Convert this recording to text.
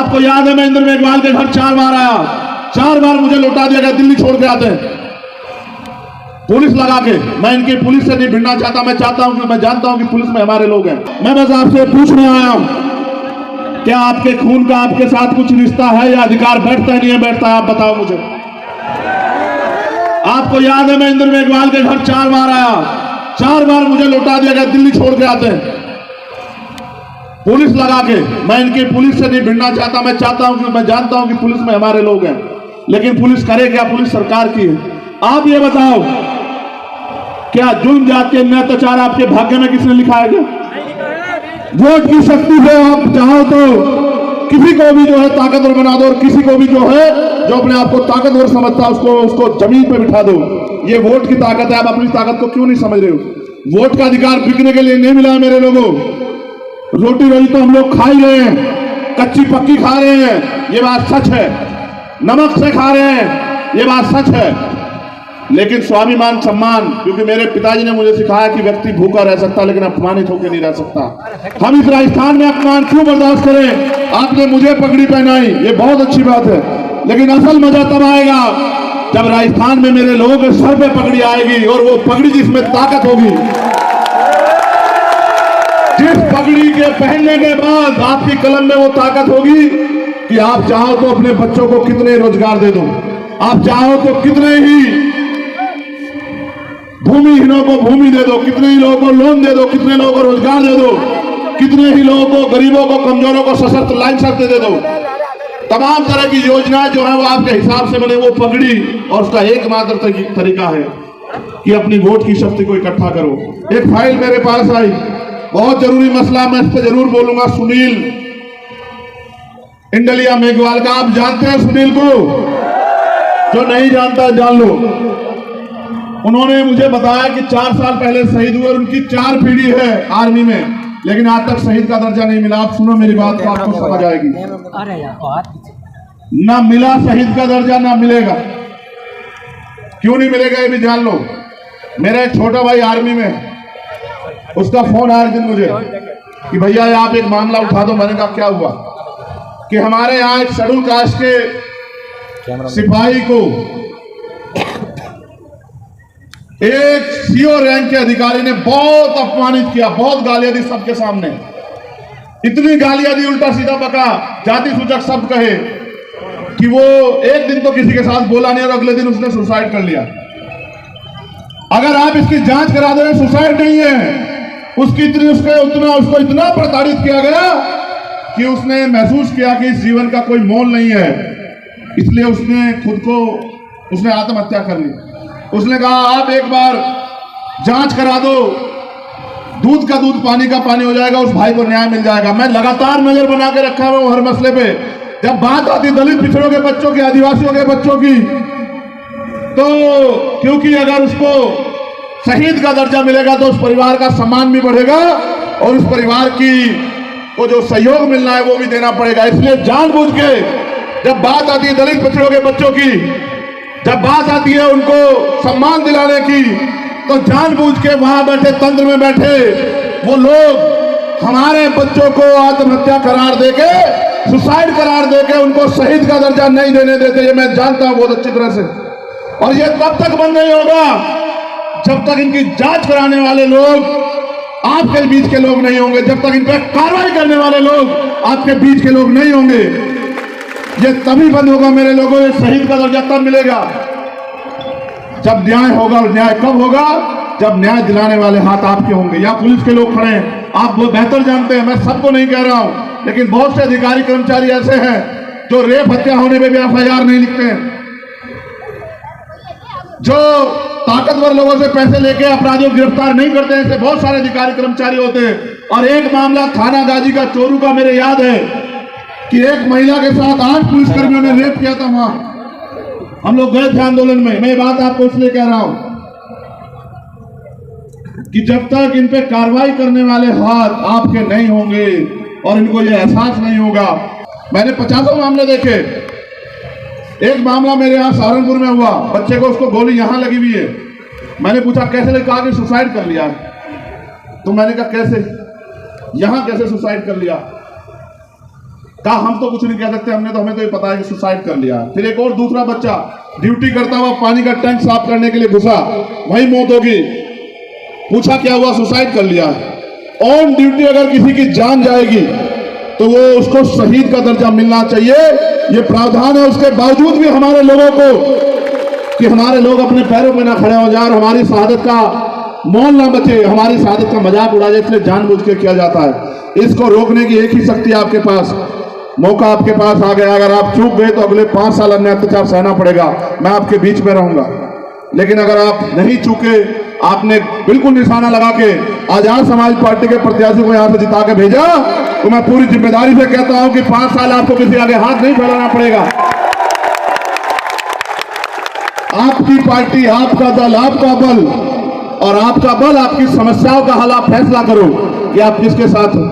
आपको याद है मैं इंद्र मेघवाल के घर 4 बार आया, 4 बार मुझे लौटा दिया गया, दिल्ली छोड़ के आते हैं पुलिस लगा के। मैं इनकी पुलिस से नहीं भिड़ना चाहता, मैं चाहता हूं कि मैं जानता हूं कि पुलिस में हमारे लोग हैं। मैं बस आपसे पूछने आया हूं, क्या आपके खून का आपके साथ कुछ रिश्ता है या अधिकार बैठता है नहीं है बैठता है, आप बताओ मुझे। आपको याद है मैं इंद्र मेघवाल के घर 4 बार आया, 4 बार मुझे लौटा दिया गया, दिल्ली छोड़ के आते हैं पुलिस लगा के। मैं इनकी पुलिस से नहीं भिड़ना चाहता, मैं चाहता हूं कि मैं जानता हूं कि पुलिस में हमारे लोग हैं, लेकिन पुलिस करे क्या, पुलिस सरकार की है। आप ये बताओ, क्या जुल्म जाति अन्याय अत्याचार आपके भाग्य में किसने लिखा है? वोट की शक्ति से आप चाहो तो किसी को भी जो है ताकतवर बना दो, और किसी को भी जो है जो अपने आप को ताकतवर समझता है उसको जमीन पे बिठा दो। ये वोट की ताकत है, आप अपनी ताकत को क्यों नहीं समझ रहे हो? वोट का अधिकार बिकने के लिए नहीं मिला है मेरे लोगों। रोटी रोटी तो हम लोग खा ही रहे हैं, कच्ची पक्की खा रहे हैं, ये बात सच है। नमक से खा रहे हैं, ये बात सच है। लेकिन स्वाभिमान सम्मान, क्योंकि मेरे पिताजी ने मुझे सिखाया कि व्यक्ति भूखा रह सकता लेकिन अपमानित होकर नहीं रह सकता। हम इस राजस्थान में अपमान क्यों बर्दाश्त करें? आपने मुझे पगड़ी पहनाई, ये बहुत अच्छी बात है, लेकिन असल मजा तब आएगा जब राजस्थान में मेरे लोगों के सर पे पगड़ी आएगी, और वो पगड़ी जिसमें ताकत होगी, जिस पगड़ी के पहनने के बाद आपकी कलम में वो ताकत होगी कि आप चाहो तो अपने बच्चों को कितने रोजगार दे दो, आप चाहो तो कितने ही भूमिहीनों को भूमि दे दो, कितने ही लोगों को लोन दे दो, कितने लोगों को रोजगार दे दो, कितने ही लोगों को, गरीबों को, कमजोरों को सशक्त लाइन शर्त दे दो। तमाम तरह की योजनाएं जो है वो आपके हिसाब से बने। वो पगड़ी और उसका एकमात्र तरीका है कि अपनी वोट की शक्ति को इकट्ठा करो। एक फाइल मेरे पास आई, बहुत जरूरी मसला, मैं इस पर जरूर बोलूंगा। सुनील इंडलिया मेघवाल का, आप जानते हैं सुनील को? जो नहीं जानता जान लो। उन्होंने मुझे बताया कि 4 साल पहले शहीद हुए, और उनकी 4 पीढ़ी है आर्मी में, लेकिन आज तक शहीद का दर्जा नहीं मिला। आप सुनो मेरी बात तो आपको समझ आएगी। ना मिला शहीद का दर्जा, ना मिलेगा। क्यों नहीं मिलेगा ये भी जान लो। मेरा एक छोटा भाई आर्मी में, उसका फोन आया दिन मुझे कि भैया आप एक मामला उठा दो। मैंने कहा क्या हुआ? कि हमारे यहाँ एक शेड्यूल कास्ट के सिपाही को एक सीओ रैंक के अधिकारी ने बहुत अपमानित किया, बहुत गालियां दी सबके सामने। इतनी गालियां दी, उल्टा सीधा बका, जाति सूचक शब्द कहे कि वो एक दिन तो किसी के साथ बोला नहीं और अगले दिन उसने सुसाइड कर लिया। अगर आप इसकी जांच करा दो, सुसाइड नहीं है, उसको इतना प्रताड़ित किया गया कि उसने महसूस किया कि इस जीवन का कोई मोल नहीं है, इसलिए उसने आत्महत्या कर ली। उसने कहा आप एक बार जांच करा दो, दूध का दूध पानी का पानी हो जाएगा, उस भाई को न्याय मिल जाएगा। मैं लगातार नजर बना के रखा हूं हर मसले पे। जब बात आती दलित पिछड़ों के बच्चों की, आदिवासियों के बच्चों की, तो क्योंकि अगर उसको शहीद का दर्जा मिलेगा तो उस परिवार का सम्मान भी बढ़ेगा, और उस परिवार को जो सहयोग मिलना है वो भी देना पड़ेगा। इसलिए जानबूझ के जब बात आती है दलित पिछड़ों के बच्चों की, जब बात आती है उनको सम्मान दिलाने की, तो जानबूझ के वहां बैठे तंत्र में बैठे वो लोग हमारे बच्चों को आत्महत्या करार देके, सुसाइड करार देके उनको शहीद का दर्जा नहीं देने देते। ये मैं जानता हूं बहुत अच्छी तरह से। और ये तब तक बंद नहीं होगा जब तक इनकी जांच कराने वाले लोग आपके बीच के लोग नहीं होंगे, जब तक इन पर कार्रवाई करने वाले लोग आपके बीच के लोग नहीं होंगे। ये तभी बंद होगा मेरे लोगों, ये शहीद का दर्जा तब मिलेगा जब न्याय होगा। और न्याय कब होगा? जब न्याय दिलाने वाले हाथ आपके होंगे। या पुलिस के लोग खड़े हैं, आप वो बेहतर जानते हैं, मैं सबको नहीं कह रहा हूं, लेकिन बहुत से अधिकारी कर्मचारी ऐसे हैं जो रेप हत्या होने में भी FIR नहीं लिखते हैं, जो ताकतवर लोगों से पैसे लेके अपराधियों को गिरफ्तार नहीं करते हैं। ऐसे बहुत सारे अधिकारी कर्मचारी होते हैं। और एक मामला थाना गाजी का चोरू का मेरे याद है कि एक महिला के साथ 8 पुलिसकर्मियों ने रेप किया था। वहां हम लोग गए थे आंदोलन में। मैं ये बात आपको इसलिए कह रहा हूं कि जब तक इन पे कार्रवाई करने वाले हाथ आपके नहीं होंगे और इनको ये एहसास नहीं होगा। मैंने 50 मामले देखे। एक मामला मेरे यहाँ सहारनपुर में हुआ, बच्चे को उसको गोली यहां लगी हुई है। मैंने पूछा कैसे लगी? कहा कि सुसाइड कर लिया। तो मैंने कहा कैसे, यहां कैसे सुसाइड कर लिया? कहा हम तो कुछ नहीं कह सकते, हमें तो ये पता है कि सुसाइड कर लिया। फिर एक और दूसरा बच्चा ड्यूटी करता हुआ पानी का टैंक साफ करने के लिए घुसा, वही मौत होगी। पूछा क्या हुआ, सुसाइड कर लिया। ऑन ड्यूटी अगर किसी की जान जाएगी तो वो उसको शहीद का दर्जा मिलना चाहिए, ये प्रावधान है। उसके बावजूद भी हमारे लोगों को कि हमारे लोग अपने पैरों पे ना खड़े हो जाए और हमारी शहादत का मौन ना बचे, हमारी शहादत का मजाक उड़ा जाए, इसलिए जानबूझ के किया जाता है। इसको रोकने की एक ही शक्ति आपके पास, मौका आपके पास आ गया। अगर आप चूक गए तो अगले 5 साल अन्य अत्याचार सहना पड़ेगा, मैं आपके बीच में रहूंगा। लेकिन अगर आप नहीं चूके, आपने बिल्कुल निशाना लगा के आजाद समाज पार्टी के प्रत्याशी को यहां से जिता के भेजा, तो मैं पूरी जिम्मेदारी से कहता हूं कि 5 साल आपको किसी आगे हाथ नहीं फैलाना पड़ेगा। आपकी पार्टी, आपका दल, आपका बल और आपका बल, आपकी समस्याओं का हल आप फैसला करो कि आप किसके साथ हो।